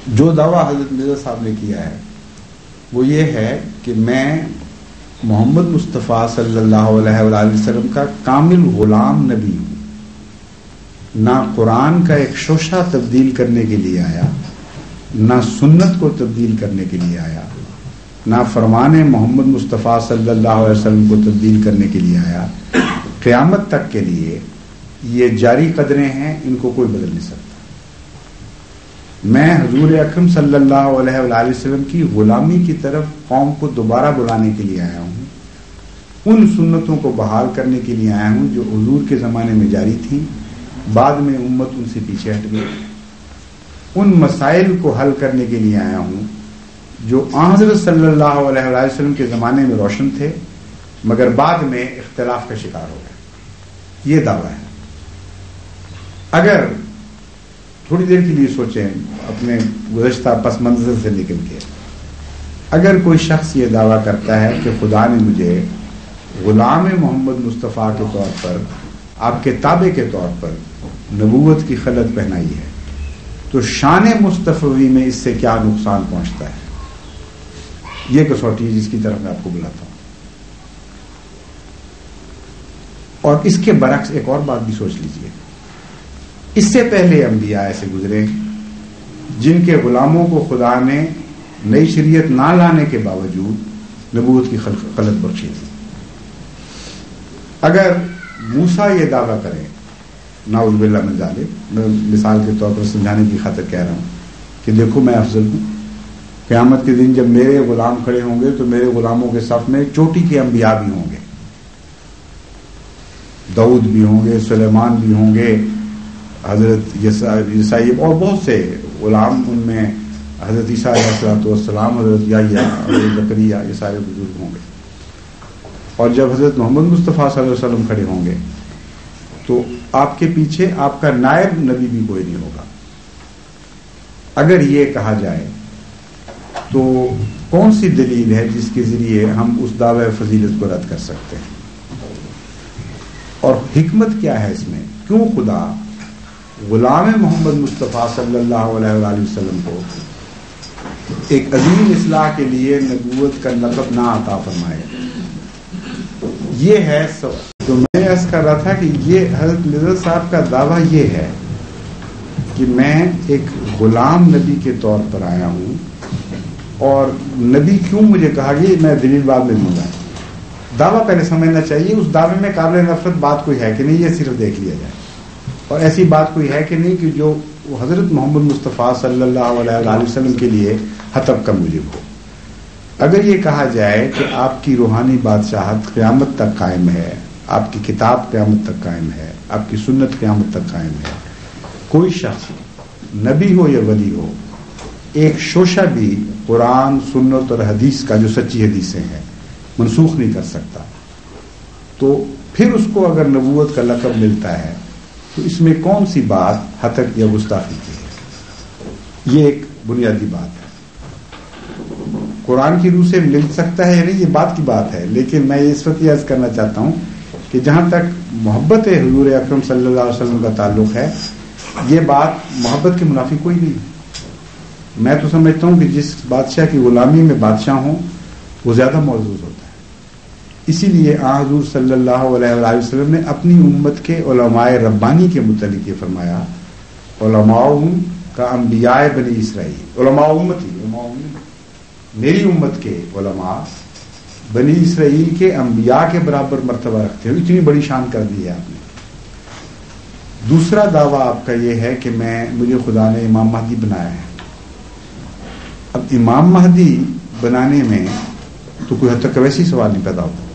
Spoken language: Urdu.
جو دعویٰ حضرت مرزا صاحب نے کیا ہے وہ یہ ہے کہ میں محمد مصطفیٰ صلی اللہ علیہ وآلہ وسلم کا کامل غلام نبی ہوں. نہ قرآن کا ایک شوشہ تبدیل کرنے کے لیے آیا، نہ سنت کو تبدیل کرنے کے لیے آیا، نہ فرمان محمد مصطفیٰ صلی اللہ علیہ وسلم کو تبدیل کرنے کے لیے آیا. قیامت تک کے لیے یہ جاری قدریں ہیں، ان کو کوئی بدل نہیں سکتا. میں حضور اکرم صلی اللہ علیہ وآلہ وسلم کی غلامی کی طرف قوم کو دوبارہ بلانے کے لیے آیا ہوں. ان سنتوں کو بحال کرنے کے لیے آیا ہوں جو حضور کے زمانے میں جاری تھی، بعد میں امت ان سے پیچھے ہٹ گئی. ان مسائل کو حل کرنے کے لیے آیا ہوں جو حضرت صلی اللہ علیہ وآلہ وسلم کے زمانے میں روشن تھے مگر بعد میں اختلاف کا شکار ہو گئے. یہ دعویٰ ہے. اگر تھوڑی دیر کے لیے سوچیں اپنے گزشتہ پس منظر سے نکل کے، اگر کوئی شخص یہ دعویٰ کرتا ہے کہ خدا نے مجھے غلام محمد مصطفیٰ کے طور پر، آپ کے تابع کے طور پر نبوت کی خلعت پہنائی ہے، تو شان مصطفی میں اس سے کیا نقصان پہنچتا ہے؟ یہ کسوٹی ہے جس کی طرف میں آپ کو بلاتا ہوں. اور اس کے برعکس ایک اور بات بھی سوچ لیجئے. اس سے پہلے انبیاء ایسے گزرے جن کے غلاموں کو خدا نے نئی شریعت نہ لانے کے باوجود نبوت کی خلعت بخشی تھی. اگر موسیٰ یہ دعویٰ کرے، نعوذ باللہ من ذالک، میں مثال کے طور پر سمجھانے کی خاطر کہہ رہا ہوں کہ دیکھو میں افضل ہوں، قیامت کے دن جب میرے غلام کھڑے ہوں گے تو میرے غلاموں کے صف میں چوٹی کے انبیاء بھی ہوں گے، داؤد بھی ہوں گے، سلیمان بھی ہوں گے، حضرت عیسائی اور بہت سے غلام، ان میں حضرت عیسیٰ علیہ السلام، حضرت یحییٰ، حضرت زکریا، یہ سارے بزرگ ہوں گے. اور جب حضرت محمد مصطفیٰ صلی اللہ علیہ وسلم کھڑے ہوں گے تو آپ کے پیچھے آپ کا نائب نبی بھی کوئی نہیں ہوگا. اگر یہ کہا جائے تو کون سی دلیل ہے جس کے ذریعے ہم اس دعوی فضیلت کو رد کر سکتے ہیں؟ اور حکمت کیا ہے اس میں؟ کیوں خدا غلام محمد مصطفیٰ صلی اللہ علیہ وآلہ وسلم کو ایک عظیم اصلاح کے لیے نبوت کا لقب نہ عطا فرمائے؟ یہ ہے تو میں عرض کر رہا تھا کہ یہ حضرت مرزا صاحب کا دعویٰ یہ ہے کہ میں ایک غلام نبی کے طور پر آیا ہوں. اور نبی کیوں مجھے کہا گیا میں دلیل بعد میں دوں گا. دعویٰ پہلے سمجھنا چاہیے اس دعوے میں قابل نفرت بات کوئی ہے کہ نہیں، یہ صرف دیکھ لیا جائے. اور ایسی بات کوئی ہے کہ نہیں کہ جو حضرت محمد مصطفیٰ صلی اللہ علیہ وآلہ وسلم کے لیے حتب کا موجب ہو. اگر یہ کہا جائے کہ آپ کی روحانی بادشاہت قیامت تک قائم ہے، آپ کی کتاب قیامت تک قائم ہے، آپ کی سنت قیامت تک قائم ہے، کوئی شخص نبی ہو یا ولی ہو ایک شوشہ بھی قرآن، سنت اور حدیث کا جو سچی حدیثیں ہیں منسوخ نہیں کر سکتا، تو پھر اس کو اگر نبوت کا لقب ملتا ہے تو اس میں کون سی بات ہتک یا گستاخی کی ہے؟ یہ ایک بنیادی بات ہے. قرآن کی روح سے مل سکتا ہے یا نہیں، یہ بات کی بات ہے، لیکن میں اس وقت یہ عرض کرنا چاہتا ہوں کہ جہاں تک محبت حضور اکرم صلی اللہ علیہ وسلم کا تعلق ہے، یہ بات محبت کے منافی کوئی نہیں. میں تو سمجھتا ہوں کہ جس بادشاہ کی غلامی میں بادشاہ ہوں وہ زیادہ معزز ہوتا ہے. اسی لیے حضور صلی اللہ علیہ وآلہ وسلم نے اپنی امت کے علماء ربانی کے متعلق یہ فرمایا، علماؤہم کا انبیاء بنی اسرائیل. علماء امتی، میری امت کے علماء بنی اسرائیل کے انبیاء کے برابر مرتبہ رکھتے ہیں. اتنی بڑی شان کر دی ہے آپ نے. دوسرا دعویٰ آپ کا یہ ہے کہ مجھے خدا نے امام مہدی بنایا ہے. اب امام مہدی بنانے میں تو کوئی حد تک ویسی سوال نہیں پیدا ہوتا.